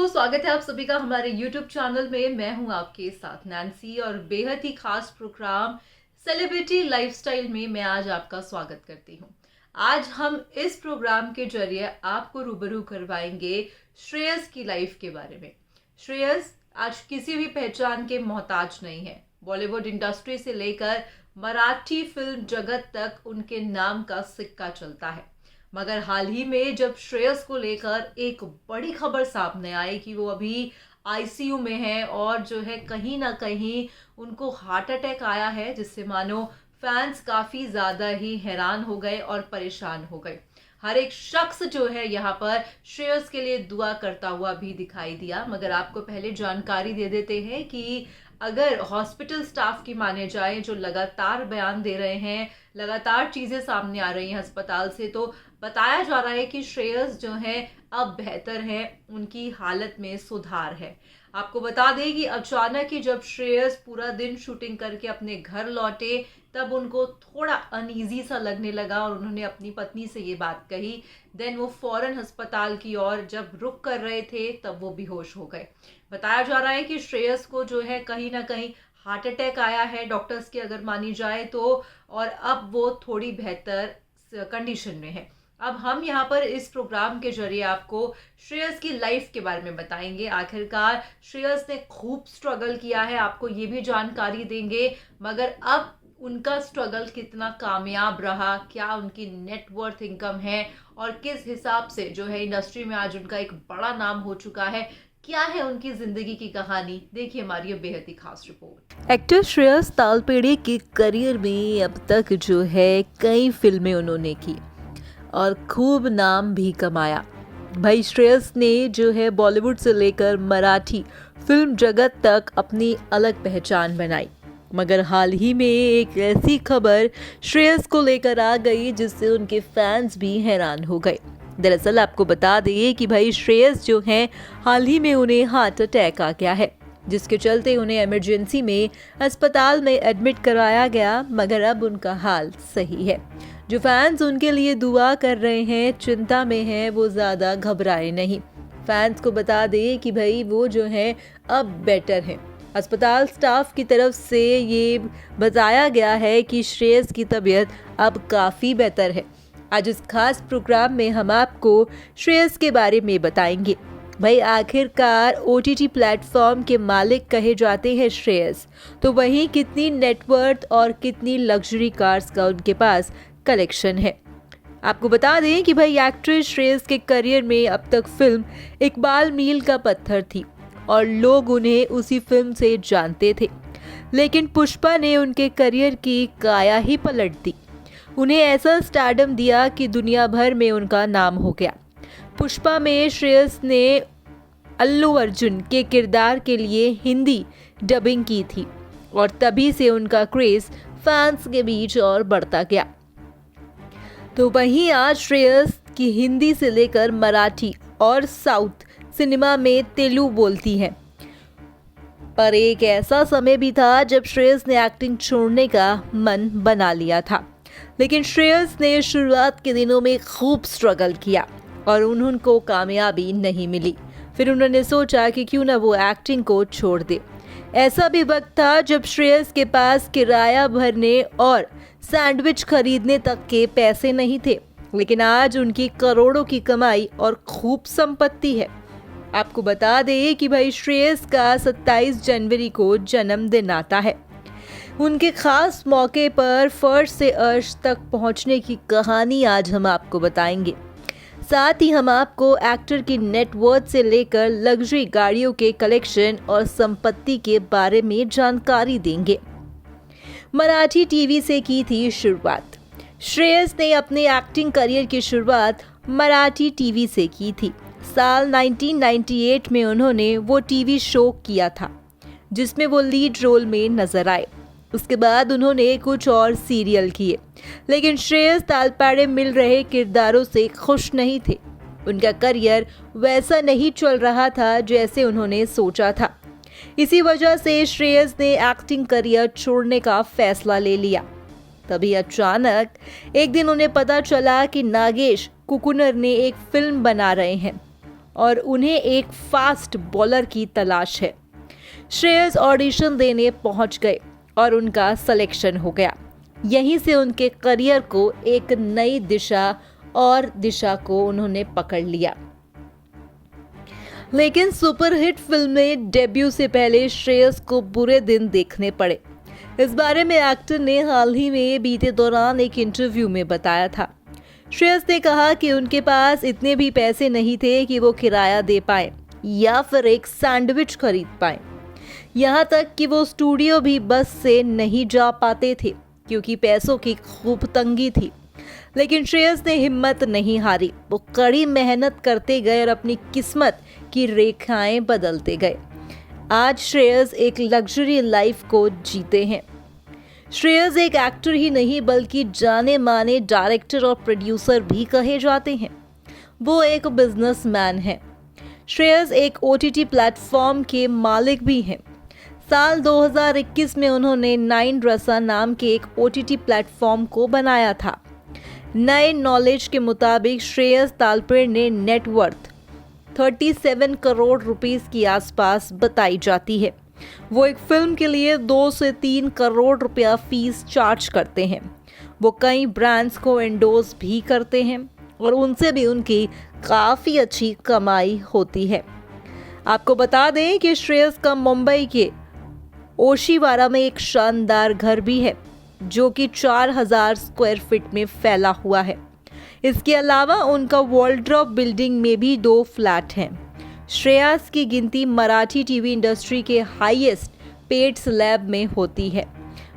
दोस्तों, स्वागत है आप सभी का हमारे YouTube चैनल में। मैं हूं आपके साथ नैन्सी और बेहद ही खास प्रोग्राम सेलिब्रिटी लाइफस्टाइल में मैं आज आपका स्वागत करती हूं। आज हम इस प्रोग्राम के जरिए आपको रूबरू करवाएंगे श्रेयस की लाइफ के बारे में। श्रेयस आज किसी भी पहचान के मोहताज नहीं है। बॉलीवुड इंडस्ट्री से लेकर मराठी फिल्म जगत तक उनके नाम का सिक्का चलता है। मगर हाल ही में जब श्रेयस को लेकर एक बड़ी खबर सामने आई कि वो अभी आईसीयू में है और जो है कहीं ना कहीं उनको हार्ट अटैक आया है, जिससे मानो फैंस काफ़ी ज़्यादा ही हैरान हो गए और परेशान हो गए। हर एक शख्स जो है यहाँ पर श्रेयस के लिए दुआ करता हुआ भी दिखाई दिया। मगर आपको पहले जानकारी दे देते हैं कि अगर हॉस्पिटल स्टाफ की माने जाए, जो लगातार बयान दे रहे हैं, लगातार चीज़ें सामने आ रही हैं अस्पताल से, तो बताया जा रहा है कि श्रेयस जो है अब बेहतर है, उनकी हालत में सुधार है। आपको बता दें कि अचानक ही जब श्रेयस पूरा दिन शूटिंग करके अपने घर लौटे, तब उनको थोड़ा अनईजी सा लगने लगा और उन्होंने अपनी पत्नी से ये बात कही। देन वो फौरन अस्पताल की ओर जब रुख कर रहे थे, तब वो बेहोश हो गए। बताया जा रहा है कि श्रेयस को जो है कहीं ना कहीं हार्ट अटैक आया है, डॉक्टर्स की अगर मानी जाए तो, और अब वो थोड़ी बेहतर कंडीशन में है। अब हम यहाँ पर इस प्रोग्राम के जरिए आपको श्रेयस की लाइफ के बारे में बताएंगे। आखिरकार श्रेयस ने खूब स्ट्रगल किया है, आपको ये भी जानकारी देंगे। मगर अब उनका स्ट्रगल कितना कामयाब रहा, क्या उनकी नेटवर्थ इनकम है और किस हिसाब से जो है इंडस्ट्री में आज उनका एक बड़ा नाम हो चुका है, क्या है उनकी जिंदगी की कहानी, देखिए हमारी बेहद ही खास रिपोर्ट। एक्टर श्रेयस तालपेड़े के करियर में अब तक जो है कई फिल्में उन्होंने की और खूब नाम भी कमाया। भाई श्रेयस ने जो है बॉलीवुड से लेकर मराठी फिल्म जगत तक अपनी अलग पहचान बनाई। मगर हाल ही में एक ऐसी खबर श्रेयस को लेकर आ गई जिससे उनके फैंस भी हैरान हो गए। दरअसल आपको बता दें कि भाई श्रेयस जो हैं हाल ही में उन्हें हार्ट अटैक आ गया है, जिसके चलते उन्हें इमरजेंसी में अस्पताल में एडमिट कराया गया। मगर अब उनका हाल सही है। जो फैंस उनके लिए दुआ कर रहे हैं, चिंता में हैं, वो ज़्यादा घबराए नहीं। फैंस को बता दें कि भाई वो जो है अब बेटर हैं। अस्पताल स्टाफ की तरफ से ये बताया गया है कि श्रेयस की तबीयत अब काफ़ी बेहतर है। आज इस खास प्रोग्राम में हम आपको श्रेयस के बारे में बताएंगे। भाई आखिरकार ओटीटी प्लेटफॉर्म के मालिक कहे जाते हैं श्रेयस, तो वहीं कितनी नेटवर्थ और कितनी लग्जरी कार्स का उनके पास कलेक्शन है। आपको बता दें कि भाई एक्ट्रेस श्रेयस के करियर में अब तक फिल्म इकबाल मील का पत्थर थी और लोग उन्हें उसी फिल्म से जानते थे। लेकिन पुष्पा ने उनके करियर की काया ही पलट दी, उन्हें ऐसा स्टारडम दिया कि दुनिया भर में उनका नाम हो गया। पुष्पा में श्रेयस ने अल्लू अर्जुन के किरदार के लिए हिंदी डबिंग की थी और तभी से उनका क्रेज फैंस के बीच और बढ़ता गया। तो वहीं आज श्रेयस की हिंदी से लेकर मराठी और साउथ सिनेमा में तेलुगु बोलती हैं। पर एक ऐसा समय भी था जब श्रेयस ने एक्टिंग छोड़ने का मन बना लिया था। लेकिन श्रेयस ने शुरुआत के दिनों में खूब स्ट्रगल किया और उनको कामयाबी नहीं मिली। फिर उन्होंने सोचा कि क्यों ना वो एक्टिंग को छोड़ दे। ऐसा भी वक्त था जब श्रेयस के पास किराया भरने और सैंडविच खरीदने तक के पैसे नहीं थे। लेकिन आज उनकी करोड़ों की कमाई और खूब संपत्ति है। आपको बता दें कि भाई श्रेयस का 27 जनवरी को जन्मदिन आता है। उनके खास मौके पर फर्श से अर्श तक पहुंचने की कहानी आज हम आपको बताएंगे। साथ ही हम आपको एक्टर की नेटवर्थ से लेकर लग्जरी गाड़ियों के कलेक्शन और संपत्ति के बारे में जानकारी देंगे। मराठी टीवी से की थी शुरुआत। श्रेयस ने अपने एक्टिंग करियर की शुरुआत मराठी टीवी से की थी। साल 1998 में उन्होंने वो टीवी शो किया था जिसमें वो लीड रोल में नजर आए। उसके बाद उन्होंने कुछ और सीरियल किए, लेकिन श्रेयस तालपाड़े मिल रहे किरदारों से खुश नहीं थे। उनका करियर वैसा नहीं चल रहा था जैसे उन्होंने सोचा था। इसी वजह से श्रेयस ने एक्टिंग करियर छोड़ने का फैसला ले लिया। तभी अचानक एक दिन उन्हें पता चला कि नागेश कुकुनर ने एक फिल्म बना रहे हैं और उन्हें एक फास्ट बॉलर की तलाश है। श्रेयस ऑडिशन देने पहुंच गए और उनका सिलेक्शन हो गया। यहीं से उनके करियर को एक नई दिशा को उन्होंने पकड़ लिया। लेकिन सुपरहिट फिल्म में डेब्यू से पहले श्रेयस को बुरे दिन देखने पड़े। इस बारे में एक्टर ने हाल ही में बीते दौरान एक इंटरव्यू में बताया था। श्रेयस ने कहा कि उनके पास इतने भी पैसे नहीं थे कि वो किराया दे पाए या फिर एक सैंडविच खरीद पाए। यहाँ तक कि वो स्टूडियो भी बस से नहीं जा पाते थे क्योंकि पैसों की खूब तंगी थी। लेकिन श्रेयस ने हिम्मत नहीं हारी। वो कड़ी मेहनत करते गए और अपनी किस्मत की रेखाएं बदलते गए। आज श्रेयस एक लग्जरी लाइफ को जीते हैं। श्रेयस एक एक्टर ही नहीं बल्कि जाने माने डायरेक्टर और प्रोड्यूसर भी कहे जाते हैं। वो एक बिजनेसमैन हैं। श्रेयस एक OTT प्लेटफॉर्म के मालिक भी हैं। साल 2021 में उन्होंने 9rasa नाम के एक OTT प्लेटफॉर्म को बनाया था। नए नॉलेज के मुताबिक श्रेयस तालपेड़ ने नेटवर्थ 37 करोड़ रुपीस के आसपास बताई जाती है। वो एक फिल्म के लिए 2 से 3 करोड़ रुपया फीस चार्ज करते हैं। वो कई ब्रांड्स को एंडोर्स भी करते हैं और उनसे भी उनकी काफ़ी अच्छी कमाई होती है। आपको बता दें कि श्रेयस का मुंबई के ओशीवारा में एक शानदार घर भी है जो कि 4000 स्क्वायर फीट में फैला हुआ है। इसके अलावा उनका वॉलड्रॉप बिल्डिंग में भी 2 फ्लैट हैं। श्रेयस की गिनती मराठी टीवी इंडस्ट्री के हाईएस्ट पेड स्लैब में होती है।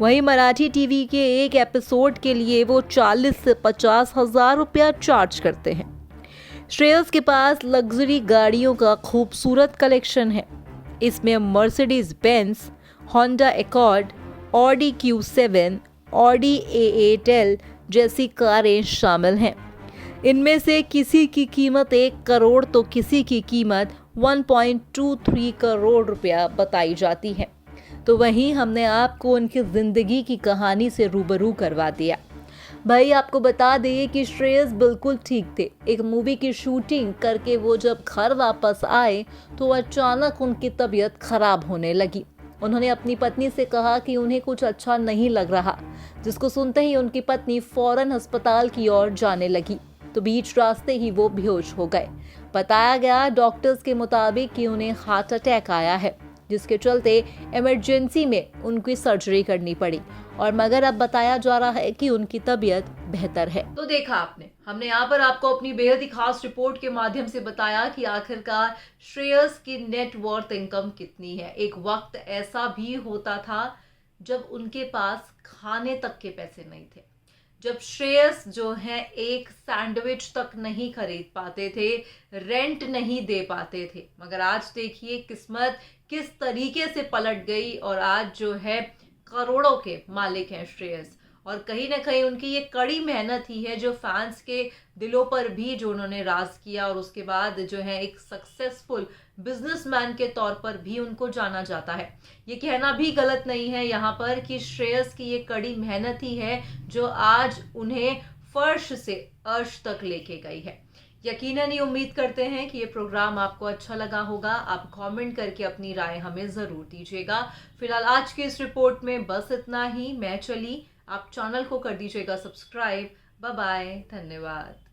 वहीं मराठी टीवी के एक एपिसोड के लिए वो 40 से 50 हजार रुपया चार्ज करते हैं। श्रेयस के पास लग्जरी गाड़ियों का खूबसूरत कलेक्शन है। इसमें Mercedes Benz, Honda accord, Audi Q7, Audi A8L जैसी कारें शामिल हैं। इनमें से किसी की कीमत 1 करोड़ तो किसी की कीमत 1.23 करोड़ रुपया बताई जाती है। तो वहीं हमने आपको उनकी जिंदगी की कहानी से रूबरू करवा दिया। भाई आपको बता दें कि श्रेयस बिल्कुल ठीक थे। एक मूवी की शूटिंग करके वो जब घर वापस आए तो अचानक उनकी तबीयत खराब होने लगी। उन्होंने अपनी पत्नी से कहा कि उन्हें कुछ अच्छा नहीं लग रहा, जिसको सुनते ही उनकी पत्नी फौरन अस्पताल की ओर जाने लगी तो बीच रास्ते ही वो बेहोश हो गए। बताया गया डॉक्टर्स के मुताबिक कि उन्हें हार्ट अटैक आया है, जिसके चलते इमरजेंसी में उनकी सर्जरी करनी पड़ी और मगर अब बताया जा रहा है कि उनकी तबीयत बेहतर है। तो देखा आपने, हमने यहाँ पर आपको अपनी बेहद ही खास रिपोर्ट के माध्यम से बताया कि आखिरकार श्रेयस की नेटवर्थ इनकम कितनी है। एक वक्त ऐसा भी होता था जब उनके पास खाने तक के पैसे नहीं थे, जब श्रेयस जो है एक सैंडविच तक नहीं खरीद पाते थे, रेंट नहीं दे पाते थे। मगर आज देखिए किस्मत किस तरीके से पलट गई और आज जो है करोड़ों के मालिक हैं श्रेयस। और कहीं ना कहीं उनकी ये कड़ी मेहनत ही है जो फैंस के दिलों पर भी जो उन्होंने राज किया और उसके बाद जो है एक सक्सेसफुल बिजनेसमैन के तौर पर भी उनको जाना जाता है। ये कहना भी गलत नहीं है यहाँ पर कि श्रेयस की ये कड़ी मेहनत ही है जो आज उन्हें फर्श से अर्श तक लेके गई है। यकीनन ये उम्मीद करते हैं कि ये प्रोग्राम आपको अच्छा लगा होगा। आप कमेंट करके अपनी राय हमें ज़रूर दीजिएगा। फिलहाल आज की इस रिपोर्ट में बस इतना ही। मैं चली, आप चैनल को कर दीजिएगा सब्सक्राइब। बाय बाय, धन्यवाद।